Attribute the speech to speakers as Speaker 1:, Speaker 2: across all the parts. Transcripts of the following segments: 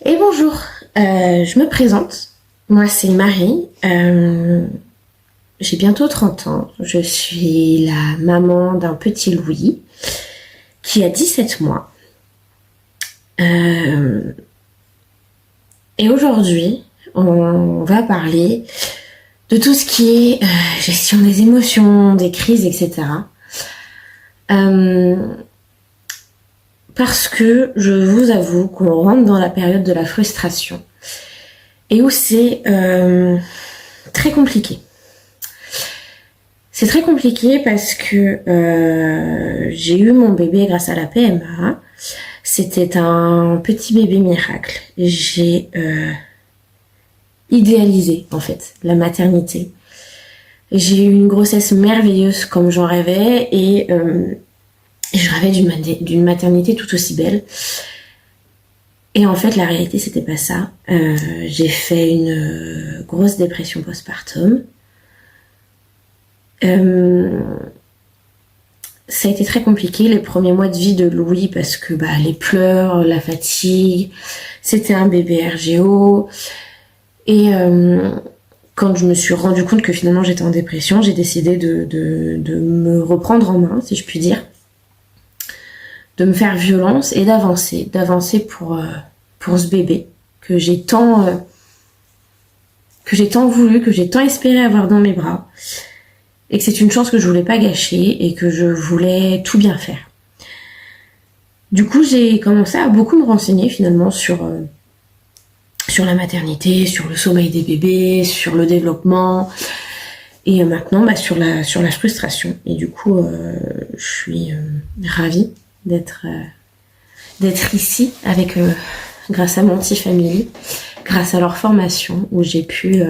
Speaker 1: Et bonjour, je me présente. Moi, c'est Marie. J'ai bientôt 30 ans. Je suis la maman d'un petit Louis qui a 17 mois. Et aujourd'hui, on va parler de tout ce qui est gestion des émotions, des crises, etc. Parce que je vous avoue qu'on rentre dans la période de la frustration et où c'est très compliqué. C'est très compliqué parce que j'ai eu mon bébé grâce à la PMA. C'était un petit bébé miracle. J'ai idéalisé en fait la maternité. J'ai eu une grossesse merveilleuse comme j'en rêvais et je rêvais d'une maternité tout aussi belle. Et en fait, la réalité, c'était pas ça. J'ai fait une grosse dépression postpartum. Ça a été très compliqué les premiers mois de vie de Louis parce que les pleurs, la fatigue, c'était un bébé RGO. Et quand je me suis rendu compte que finalement j'étais en dépression, j'ai décidé de me reprendre en main, si je puis dire, de me faire violence et d'avancer pour ce bébé que j'ai tant voulu, que j'ai tant espéré avoir dans mes bras. Et que c'est une chance que je voulais pas gâcher et que je voulais tout bien faire. Du coup, j'ai commencé à beaucoup me renseigner finalement sur la maternité, sur le sommeil des bébés, sur le développement et maintenant sur la frustration. Et du coup, je suis ravie d'être ici avec grâce à Monty Family, grâce à leur formation où j'ai pu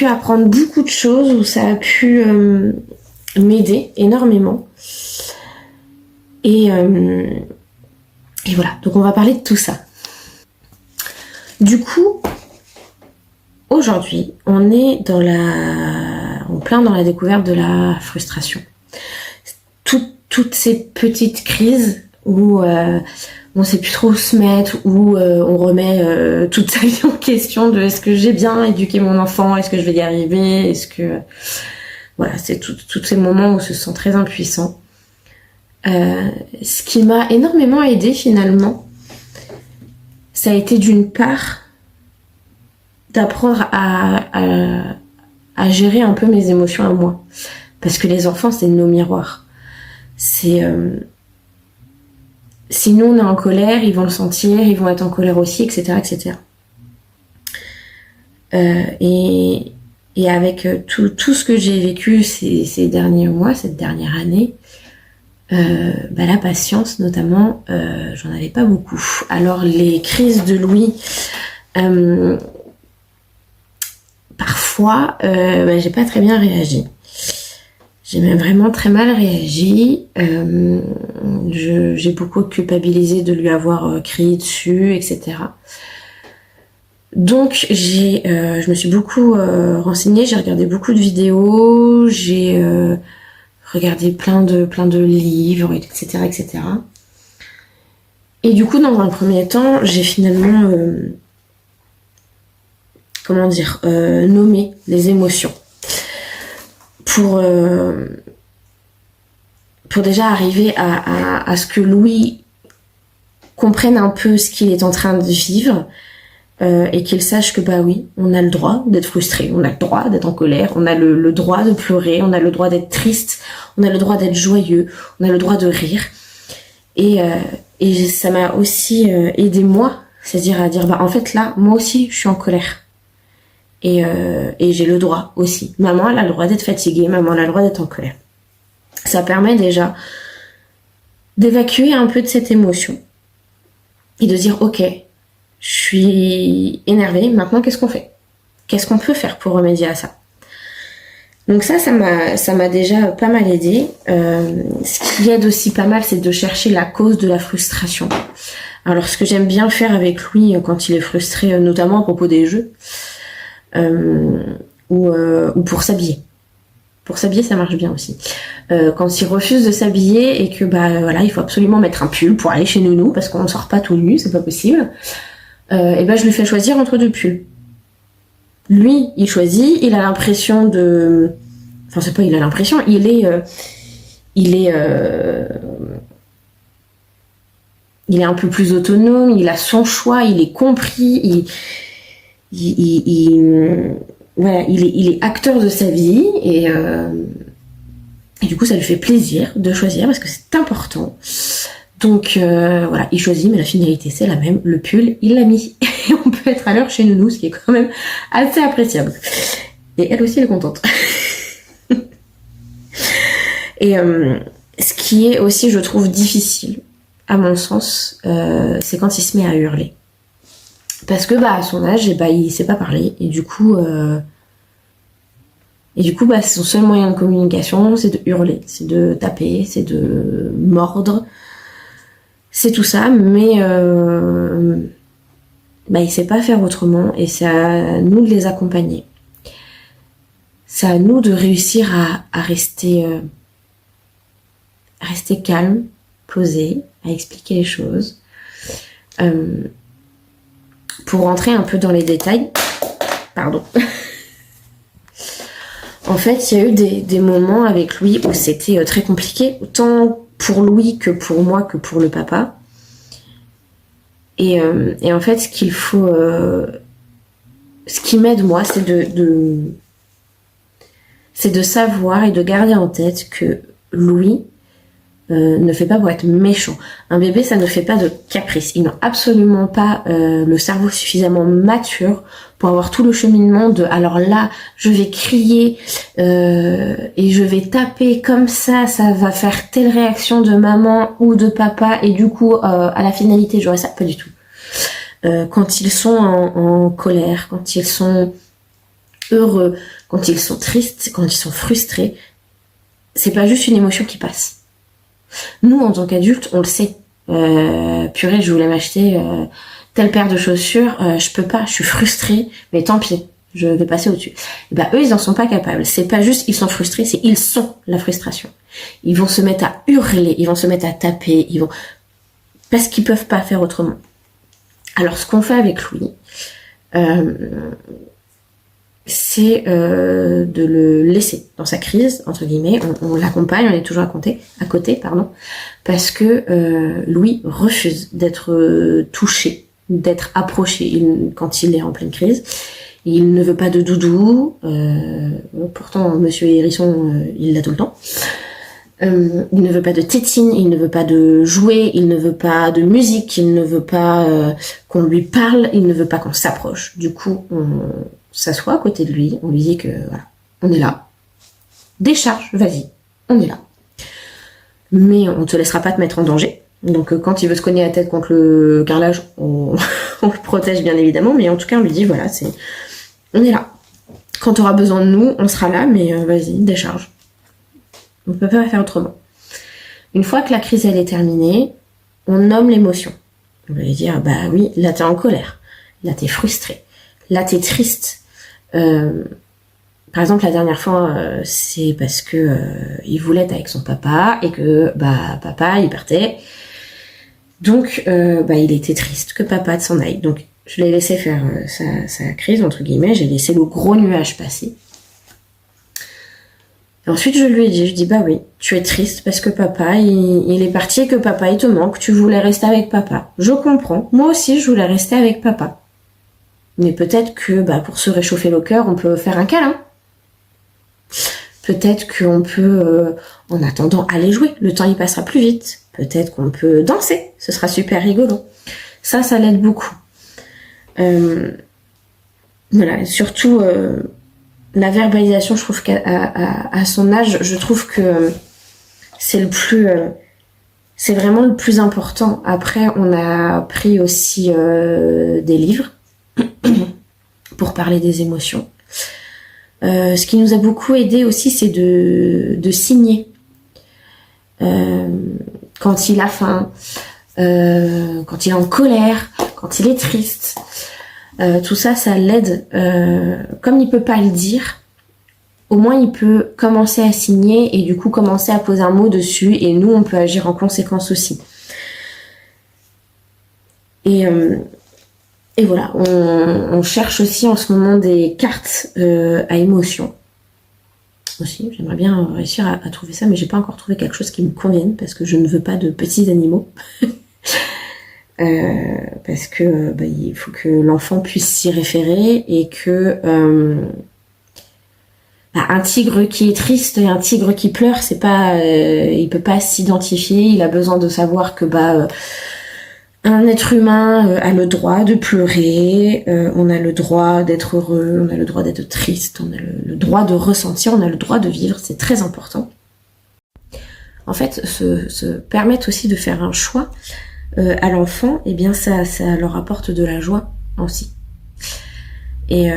Speaker 1: apprendre beaucoup de choses, où ça a pu m'aider énormément. Et voilà, donc on va parler de tout ça. Du coup, aujourd'hui, on est en plein dans la découverte de la frustration. Toutes ces petites crises où on sait plus trop où se mettre, où on remet toute sa vie en question de est-ce que j'ai bien éduqué mon enfant, est-ce que je vais y arriver, est-ce que... Voilà, c'est tous ces moments où on se sent très impuissant. Ce qui m'a énormément aidée finalement, ça a été d'une part d'apprendre à gérer un peu mes émotions à moi. Parce que les enfants, c'est nos miroirs. C'est... Si nous on est en colère, ils vont le sentir, ils vont être en colère aussi, etc. etc. Et avec tout ce que j'ai vécu ces derniers mois, cette dernière année, la patience notamment, j'en avais pas beaucoup. Alors les crises de Louis, parfois, j'ai pas très bien réagi. J'ai même vraiment très mal réagi. J'ai beaucoup culpabilisé de lui avoir crié dessus, etc. Donc je me suis beaucoup renseignée, j'ai regardé beaucoup de vidéos, j'ai regardé plein de livres, etc., etc. Et du coup, dans un premier temps, j'ai finalement nommé les émotions. Pour déjà arriver à ce que Louis comprenne un peu ce qu'il est en train de vivre et qu'il sache que oui, on a le droit d'être frustré, on a le droit d'être en colère, on a le droit de pleurer, on a le droit d'être triste, on a le droit d'être joyeux, on a le droit de rire. Et ça m'a aussi aidé moi, c'est-à-dire à dire en fait là, moi aussi je suis en colère. Et j'ai le droit aussi. Maman, elle a le droit d'être fatiguée, maman, elle a le droit d'être en colère. Ça permet déjà d'évacuer un peu de cette émotion et de dire ok, je suis énervée, maintenant qu'est-ce qu'on fait? Qu'est-ce qu'on peut faire pour remédier à ça? Donc ça m'a déjà pas mal aidé. Ce qui aide aussi pas mal, c'est de chercher la cause de la frustration. Alors ce que j'aime bien faire avec lui quand il est frustré, notamment à propos des jeux, ou pour s'habiller. Pour s'habiller, ça marche bien aussi. Quand il refuse de s'habiller et que voilà, il faut absolument mettre un pull pour aller chez Nounou parce qu'on ne sort pas tout nu, c'est pas possible. Et je lui fais choisir entre 2 pulls. Lui, il choisit, il a l'impression de... Enfin, c'est pas il a l'impression, il est un peu plus autonome, il a son choix, il est compris, voilà, il est acteur de sa vie et du coup ça lui fait plaisir de choisir parce que c'est important. Donc voilà, il choisit, mais la finalité c'est la même. Le pull, il l'a mis. Et on peut être à l'heure chez Nounou, ce qui est quand même assez appréciable. Et elle aussi elle est contente. Et ce qui est aussi, je trouve, difficile, à mon sens, c'est quand il se met à hurler. Parce que à son âge, il sait pas parler. Et du coup, son seul moyen de communication, c'est de hurler, c'est de taper, c'est de mordre. C'est tout ça, mais il sait pas faire autrement et c'est à nous de les accompagner. C'est à nous de réussir à rester calme, posé, à expliquer les choses. Pour rentrer un peu dans les détails, pardon. En fait, il y a eu des moments avec Louis où c'était très compliqué, autant pour Louis que pour moi, que pour le papa. Et en fait, ce qu'il faut... ce qui m'aide, moi, c'est de savoir et de garder en tête que Louis ne fait pas pour être méchant. Un bébé, ça ne fait pas de caprice. Ils n'ont absolument pas le cerveau suffisamment mature pour avoir tout le cheminement de alors là, je vais crier et je vais taper comme ça va faire telle réaction de maman ou de papa et du coup, à la finalité, j'aurai ça. Pas du tout. Quand ils sont en colère, quand ils sont heureux, quand ils sont tristes, quand ils sont frustrés, c'est pas juste une émotion qui passe. Nous, en tant qu'adultes, on le sait. Purée, je voulais m'acheter telle paire de chaussures, je peux pas, je suis frustrée, mais tant pis, je vais passer au-dessus. Et eux, ils en sont pas capables. C'est pas juste ils sont frustrés, c'est ils sont la frustration. Ils vont se mettre à hurler, ils vont se mettre à taper, parce qu'ils peuvent pas faire autrement. Alors, ce qu'on fait avec Louis, c'est de le laisser dans sa crise, entre guillemets. On l'accompagne, on est toujours à côté, parce que Louis refuse d'être touché, d'être approché quand il est en pleine crise. Il ne veut pas de doudou, pourtant Monsieur Hérisson, il l'a tout le temps. Il ne veut pas de tétine, il ne veut pas de jouets, il ne veut pas de musique, il ne veut pas qu'on lui parle, il ne veut pas qu'on s'approche. Du coup, on s'assoit à côté de lui, on lui dit que voilà, on est là. Décharge, vas-y, on est là. Mais on te laissera pas te mettre en danger. Donc quand il veut se cogner la tête contre le carrelage, on le protège bien évidemment, mais en tout cas on lui dit voilà, on est là. Quand tu auras besoin de nous, on sera là, mais vas-y, décharge. On ne peut pas faire autrement. Une fois que la crise elle est terminée, on nomme l'émotion. On va lui dire oui, là t'es en colère, là t'es frustré, là t'es triste. Par exemple, la dernière fois, c'est parce que il voulait être avec son papa et que papa il partait. Donc il était triste que papa s'en aille. Donc je l'ai laissé faire sa crise entre guillemets. J'ai laissé le gros nuage passer. Et ensuite je lui ai dit, oui, tu es triste parce que papa il est parti et que papa il te manque. Tu voulais rester avec papa. Je comprends. Moi aussi je voulais rester avec papa. Mais peut-être que pour se réchauffer le cœur, on peut faire un câlin. Peut-être qu'on peut, en attendant, aller jouer. Le temps, il passera plus vite. Peut-être qu'on peut danser. Ce sera super rigolo. Ça l'aide beaucoup. Voilà. Surtout, la verbalisation, je trouve qu'à son âge, je trouve que c'est c'est vraiment le plus important. Après, on a pris aussi des livres pour parler des émotions. Ce qui nous a beaucoup aidé aussi, c'est de signer. Quand il a faim, quand il est en colère, quand il est triste. Tout ça l'aide. Comme il peut pas le dire, au moins il peut commencer à signer et du coup commencer à poser un mot dessus et nous on peut agir en conséquence aussi. Et voilà, on cherche aussi en ce moment des cartes à émotion. Aussi, j'aimerais bien réussir à trouver ça, mais j'ai pas encore trouvé quelque chose qui me convienne parce que je ne veux pas de petits animaux. Parce que il faut que l'enfant puisse s'y référer et que un tigre qui est triste et un tigre qui pleure, c'est pas, il peut pas s'identifier. Il a besoin de savoir que un être humain a le droit de pleurer, on a le droit d'être heureux, on a le droit d'être triste, on a le droit de ressentir, on a le droit de vivre, c'est très important. En fait, se permettre aussi de faire un choix à l'enfant, eh bien ça leur apporte de la joie aussi. Et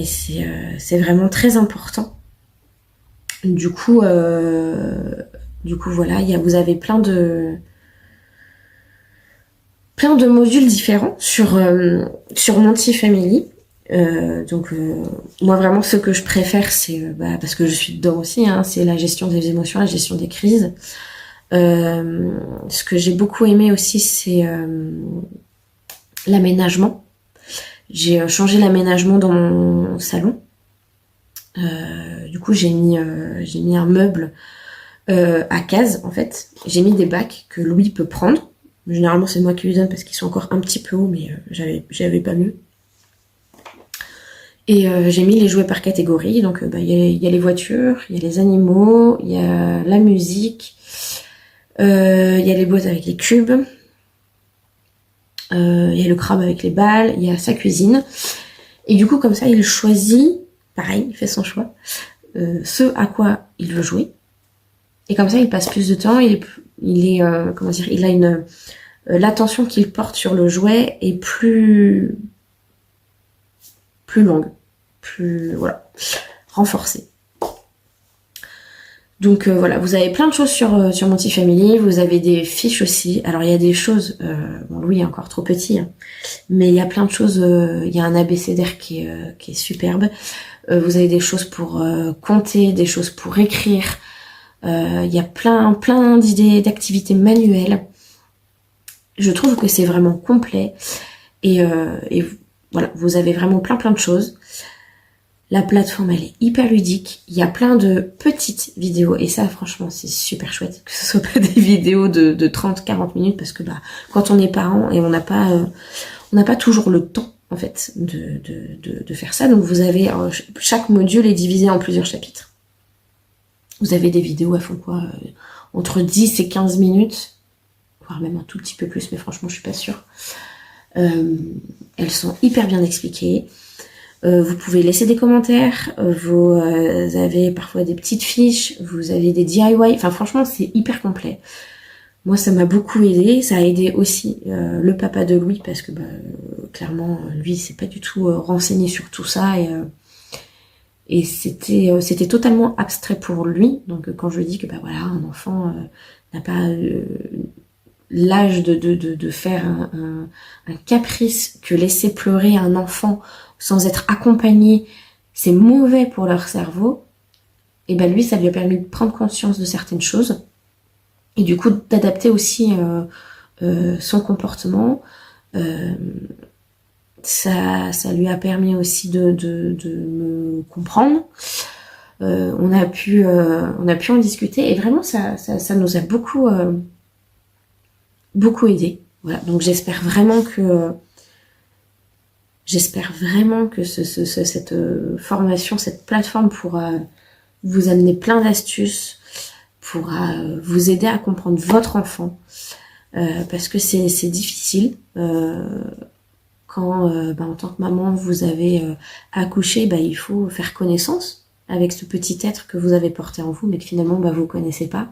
Speaker 1: c'est vraiment très important. Du coup voilà, vous avez plein de modules différents sur Monty Family. Donc moi vraiment ce que je préfère c'est parce que je suis dedans aussi, hein, c'est la gestion des émotions, la gestion des crises. Ce que j'ai beaucoup aimé aussi c'est l'aménagement. J'ai changé l'aménagement dans mon salon. Du coup j'ai mis un meuble à cases en fait. J'ai mis des bacs que Louis peut prendre. Généralement c'est moi qui lui donne parce qu'ils sont encore un petit peu hauts, mais j'avais pas mieux. Et j'ai mis les jouets par catégorie, donc y a les voitures, il y a les animaux, il y a la musique, il y a les boîtes avec les cubes, il y a le crabe avec les balles, il y a sa cuisine. Et du coup comme ça il choisit, pareil, il fait son choix, ce à quoi il veut jouer. Et comme ça il passe plus de temps, il a une l'attention qu'il porte sur le jouet est plus longue, renforcée. Donc voilà, vous avez plein de choses sur Monty Family, vous avez des fiches aussi. Alors il y a des choses, Louis est encore trop petit, hein, mais il y a plein de choses, il y a un abécédaire qui est superbe. Vous avez des choses pour compter, des choses pour écrire. Il y a plein d'idées, d'activités manuelles. Je trouve que c'est vraiment complet et voilà, vous avez vraiment plein de choses. La plateforme elle est hyper ludique, il y a plein de petites vidéos et ça franchement c'est super chouette que ce soit pas des vidéos de 30-40 minutes parce que quand on est parent et on n'a pas toujours le temps en fait de faire ça. Donc vous avez chaque module est divisé en plusieurs chapitres. Vous avez des vidéos elles font entre 10 et 15 minutes, voire même un tout petit peu plus, mais franchement je suis pas sûre. Elles sont hyper bien expliquées. Vous pouvez laisser des commentaires, vous avez parfois des petites fiches, vous avez des DIY, enfin franchement c'est hyper complet. Moi ça m'a beaucoup aidé, ça a aidé aussi le papa de Louis parce que clairement lui c'est pas du tout renseigné sur tout ça et c'était totalement abstrait pour lui. Donc quand je dis que un enfant n'a pas l'âge de faire un caprice, que laisser pleurer un enfant sans être accompagné, c'est mauvais pour leur cerveau, et lui, ça lui a permis de prendre conscience de certaines choses, et du coup d'adapter aussi son comportement. Ça lui a permis aussi de me comprendre. On a pu en discuter, et vraiment ça nous a beaucoup aidé. Voilà, donc j'espère vraiment que cette formation, cette plateforme pourra vous amener plein d'astuces, pourra vous aider à comprendre votre enfant, parce que c'est difficile quand en tant que maman vous avez accouché, il faut faire connaissance avec ce petit être que vous avez porté en vous, mais que finalement vous connaissez pas.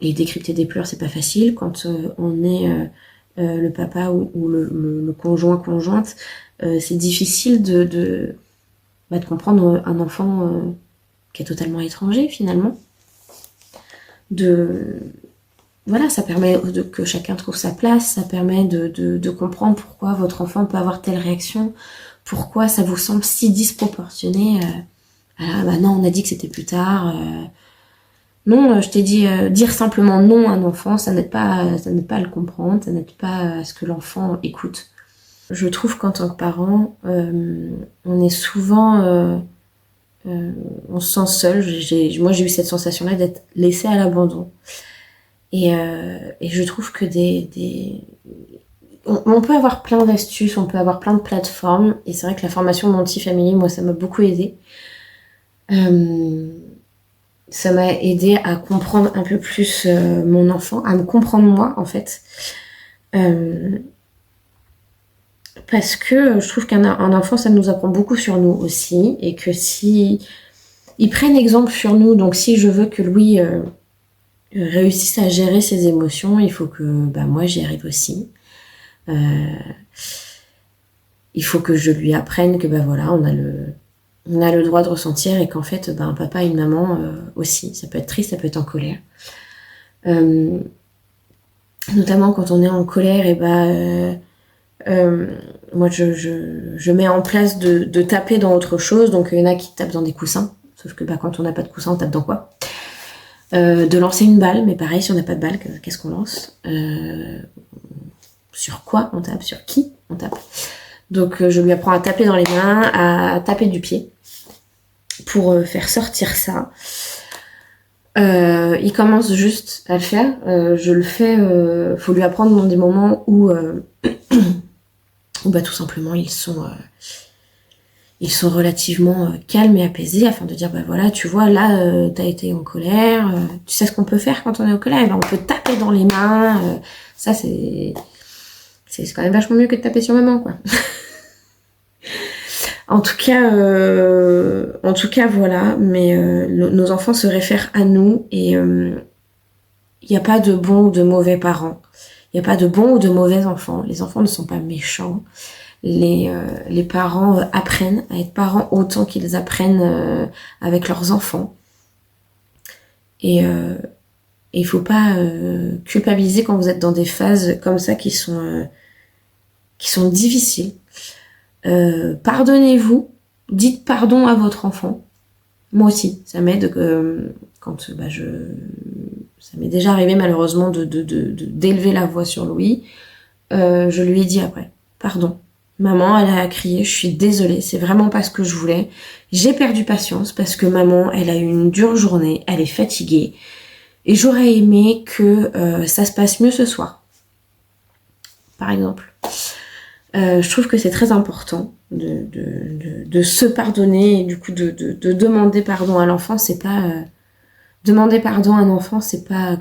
Speaker 1: Et décrypter des pleurs, c'est pas facile quand on est le papa ou le conjointe. C'est difficile de comprendre un enfant qui est totalement étranger finalement. Ça permet que chacun trouve sa place, ça permet de comprendre pourquoi votre enfant peut avoir telle réaction, pourquoi ça vous semble si disproportionné. Ah bah non, on a dit que c'était plus tard. Non, je t'ai dit, dire simplement non à un enfant, ça n'aide pas à le comprendre, ça n'aide pas à ce que l'enfant écoute. Je trouve qu'en tant que parent, on est souvent... on se sent seul. Moi, j'ai eu cette sensation-là d'être laissée à l'abandon. Et je trouve que on peut avoir plein d'astuces, on peut avoir plein de plateformes. Et c'est vrai que la formation Monty Family, moi, ça m'a beaucoup aidée. Ça m'a aidé à comprendre un peu plus mon enfant, à me comprendre moi, en fait. Parce que je trouve qu'un enfant, ça nous apprend beaucoup sur nous aussi. Et que si ils prennent exemple sur nous, donc si je veux que Louis réussisse à gérer ses émotions, il faut que moi, j'y arrive aussi. Il faut que je lui apprenne que voilà, on a le droit de ressentir et qu'en fait, un papa et une maman aussi. Ça peut être triste, ça peut être en colère. Notamment quand on est en colère, et moi je mets en place de taper dans autre chose. Donc il y en a qui tapent dans des coussins. Sauf que quand on n'a pas de coussin, on tape dans quoi? De lancer une balle, mais pareil, si on n'a pas de balle, qu'est-ce qu'on lance? Sur quoi on tape? Sur qui on tape? Donc je lui apprends à taper dans les mains, à taper du pied pour faire sortir ça. Il commence juste à le faire. Je le fais. Faut lui apprendre dans des moments où tout simplement ils sont relativement calmes et apaisés, afin de dire voilà, tu vois, là t'as été en colère. Tu sais ce qu'on peut faire quand on est en colère? On peut taper dans les mains. Ça c'est quand même vachement mieux que de taper sur maman, quoi. En tout cas, voilà. Mais nos enfants se réfèrent à nous et il n'y a pas de bons ou de mauvais parents. Il n'y a pas de bons ou de mauvais enfants. Les enfants ne sont pas méchants. Les parents apprennent à être parents autant qu'ils apprennent avec leurs enfants. Et il faut pas culpabiliser quand vous êtes dans des phases comme ça qui sont difficiles. Pardonnez-vous, dites pardon à votre enfant. Moi aussi, ça m'aide quand ça m'est déjà arrivé malheureusement d'élever la voix sur Louis. Je lui ai dit après, pardon. Maman, elle a crié, je suis désolée, c'est vraiment pas ce que je voulais. J'ai perdu patience parce que maman, elle a eu une dure journée, elle est fatiguée. Et j'aurais aimé que ça se passe mieux ce soir. Par exemple. Je trouve que c'est très important de se pardonner et du coup de demander pardon à l'enfant. C'est pas demander pardon à un enfant, c'est pas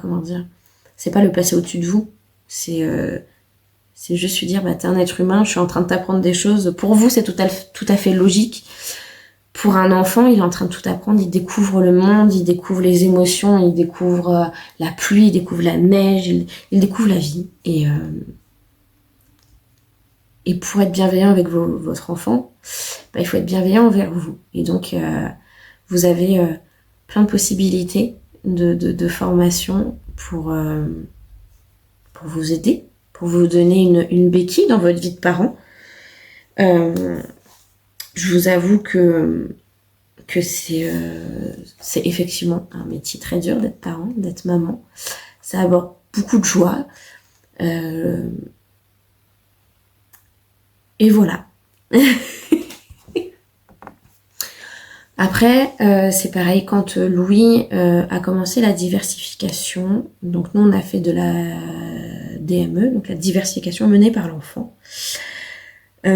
Speaker 1: c'est pas le passer au-dessus de vous. C'est juste lui dire t'es un être humain, je suis en train de t'apprendre des choses. Pour vous, c'est tout à fait logique. Pour un enfant, il est en train de tout apprendre, il découvre le monde, il découvre les émotions, il découvre la pluie, il découvre la neige, il découvre la vie. Et pour être bienveillant avec votre enfant, il faut être bienveillant envers vous. Et donc, vous avez plein de possibilités de formation pour vous aider, pour vous donner une béquille dans votre vie de parent. Je vous avoue que c'est effectivement un métier très dur d'être parent, d'être maman. Ça apporte beaucoup de joie. Et voilà. Après, c'est pareil, quand Louis a commencé la diversification, donc nous on a fait de la DME, donc la diversification menée par l'enfant. Parce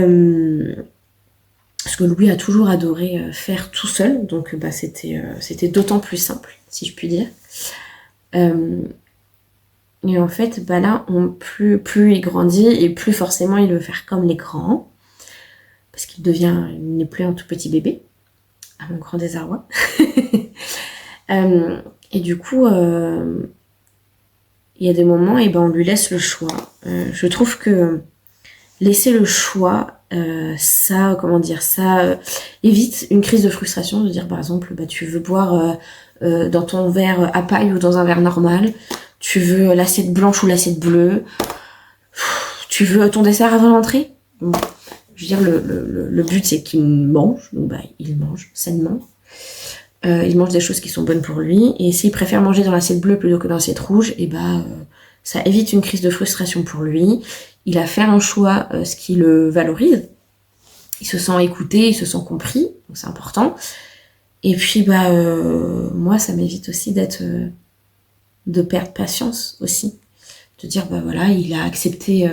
Speaker 1: que Louis a toujours adoré faire tout seul, donc c'était d'autant plus simple, si je puis dire. Et en fait, là, plus il grandit et plus forcément il veut faire comme les grands, parce il n'est plus un tout petit bébé, à mon grand désarroi. Et du coup, il y a des moments, on lui laisse le choix. Je trouve que laisser le choix, ça évite une crise de frustration, de dire par exemple, tu veux boire dans ton verre à paille ou dans un verre normal. Tu veux l'assiette blanche ou l'assiette bleue? Tu veux ton dessert avant l'entrée? Je veux dire, le but, c'est qu'il mange. Donc, bah, il mange sainement. Il mange des choses qui sont bonnes pour lui. Et s'il préfère manger dans l'assiette bleue plutôt que dans l'assiette rouge, et bah, ça évite une crise de frustration pour lui. Il a fait un choix, ce qui le valorise. Il se sent écouté, il se sent compris. Donc, c'est important. Et puis, bah, moi, ça m'évite aussi de perdre patience aussi. De dire, bah voilà, il a accepté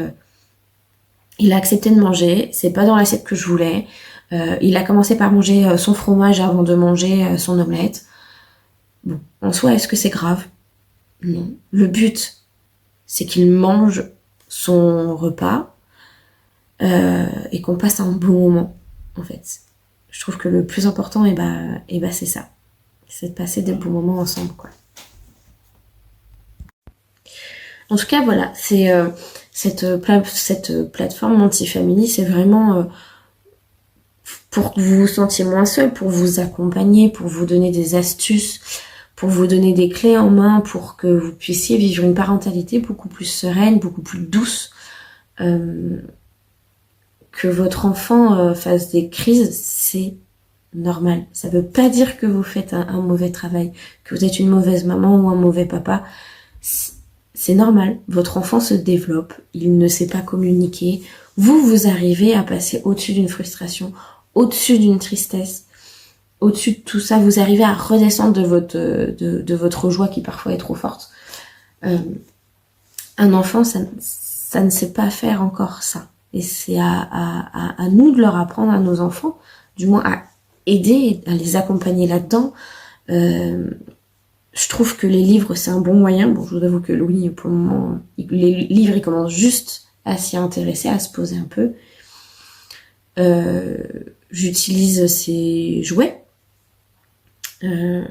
Speaker 1: de manger. C'est pas dans l'assiette que je voulais. Il a commencé par manger son fromage avant de manger son omelette. Bon, en soi, est-ce que c'est grave? Non. Le but, c'est qu'il mange son repas et qu'on passe un bon moment, en fait. Je trouve que le plus important, c'est ça. C'est de passer des bons moments ensemble, quoi. En tout cas, voilà, c'est cette plateforme Montifamily, c'est vraiment pour que vous vous sentiez moins seul, pour vous accompagner, pour vous donner des astuces, pour vous donner des clés en main, pour que vous puissiez vivre une parentalité beaucoup plus sereine, beaucoup plus douce. Que votre enfant fasse des crises, c'est normal. Ça veut pas dire que vous faites un mauvais travail, que vous êtes une mauvaise maman ou un mauvais papa. C'est normal. Votre enfant se développe, il ne sait pas communiquer. Vous arrivez à passer au-dessus d'une frustration, au-dessus d'une tristesse, au-dessus de tout ça. Vous arrivez à redescendre de votre joie qui parfois est trop forte. Un enfant, ça ne sait pas faire encore ça. Et c'est à nous de leur apprendre à nos enfants, du moins à aider, à les accompagner là-dedans. Je trouve que les livres, c'est un bon moyen. Bon, je vous avoue que Louis, pour le moment, les livres, il commence juste à s'y intéresser, à se poser un peu. J'utilise ses jouets. Je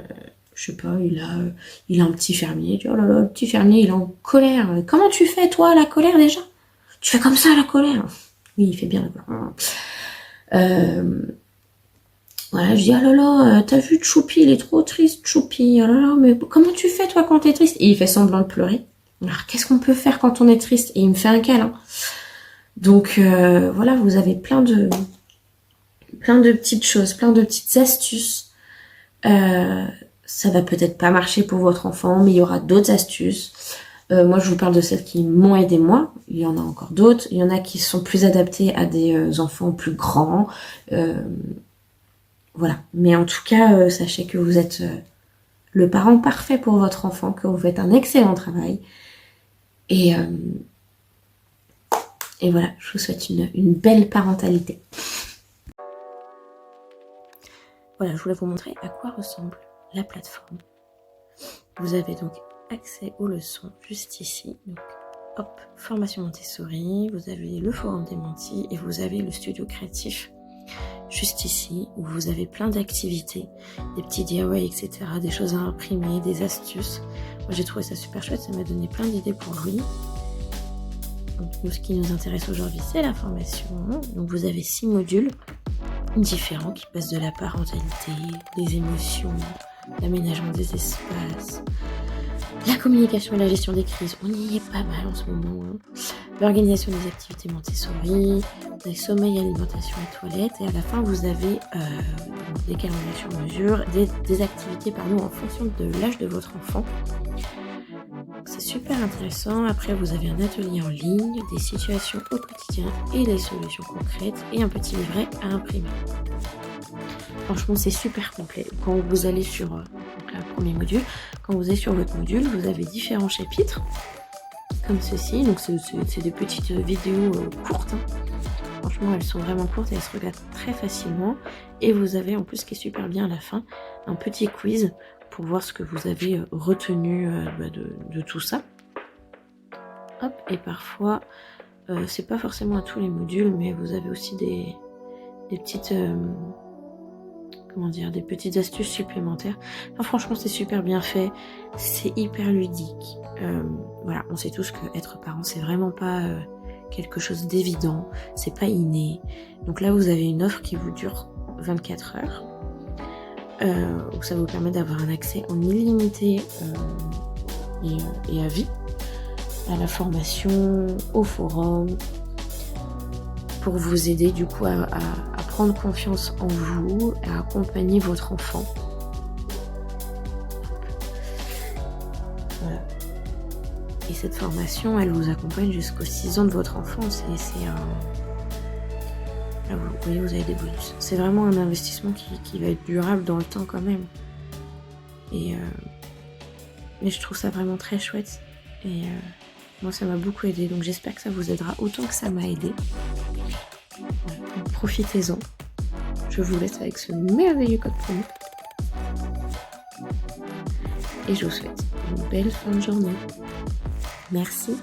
Speaker 1: sais pas, il a un petit fermier. Oh là là, le petit fermier, il est en colère. Comment tu fais, toi, la colère, déjà? Tu fais comme ça, la colère? Oui, il fait bien la colère. Voilà, je dis, oh là là, t'as vu Choupi, il est trop triste, Choupi. Oh là là, mais comment tu fais, toi, quand t'es triste? Et il fait semblant de pleurer. Alors, qu'est-ce qu'on peut faire quand on est triste? Et il me fait un câlin. Donc, voilà, vous avez plein de petites choses, plein de petites astuces. Ça va peut-être pas marcher pour votre enfant, mais il y aura d'autres astuces. Moi, je vous parle de celles qui m'ont aidé moi. Il y en a encore d'autres. Il y en a qui sont plus adaptées à des enfants plus grands. Voilà. Mais en tout cas, sachez que vous êtes le parent parfait pour votre enfant, que vous faites un excellent travail. Et voilà, je vous souhaite une belle parentalité. Voilà, je voulais vous montrer à quoi ressemble la plateforme. Vous avez donc accès aux leçons juste ici. Donc, hop, formation Montessori, vous avez le forum des mentis et vous avez le studio créatif juste ici où vous avez plein d'activités, des petits DIY, etc., des choses à imprimer, des astuces. Moi, j'ai trouvé ça super chouette, ça m'a donné plein d'idées pour lui. Donc, nous, ce qui nous intéresse aujourd'hui, c'est la formation. Donc, vous avez 6 modules différents qui passent de la parentalité, des émotions, l'aménagement des espaces, la communication et la gestion des crises. On y est pas mal en ce moment. L'organisation des activités Montessori, des sommeil, alimentation et toilettes. Et à la fin, vous avez des calendriers sur mesure, des activités en fonction de l'âge de votre enfant. C'est super intéressant. Après, vous avez un atelier en ligne, des situations au quotidien et des solutions concrètes et un petit livret à imprimer. Franchement, c'est super complet. Quand vous allez sur le premier module, quand vous êtes sur votre module, vous avez différents chapitres comme ceci. Donc, c'est des petites vidéos courtes. Franchement, elles sont vraiment courtes et elles se regardent très facilement. Et vous avez, en plus, ce qui est super bien à la fin, un petit quiz pour voir ce que vous avez retenu de tout ça. Hop, et parfois, c'est pas forcément à tous les modules, mais vous avez aussi des petites des petites astuces supplémentaires. Enfin, franchement, c'est super bien fait, c'est hyper ludique. Voilà, on sait tous que être parent, c'est vraiment pas quelque chose d'évident, c'est pas inné. Donc là, vous avez une offre qui vous dure 24 heures. Où ça vous permet d'avoir un accès en illimité et à vie à la formation, au forum, pour vous aider du coup à prendre confiance en vous, à accompagner votre enfant. Voilà. Et cette formation, elle vous accompagne jusqu'aux 6 ans de votre enfant. C'est un... Là, vous voyez, vous avez des bonus. C'est vraiment un investissement qui va être durable dans le temps quand même. Mais je trouve ça vraiment très chouette. Et moi, ça m'a beaucoup aidé. Donc j'espère que ça vous aidera autant que ça m'a aidé. Donc, profitez-en. Je vous laisse avec ce merveilleux code promo. Et je vous souhaite une belle fin de journée. Merci.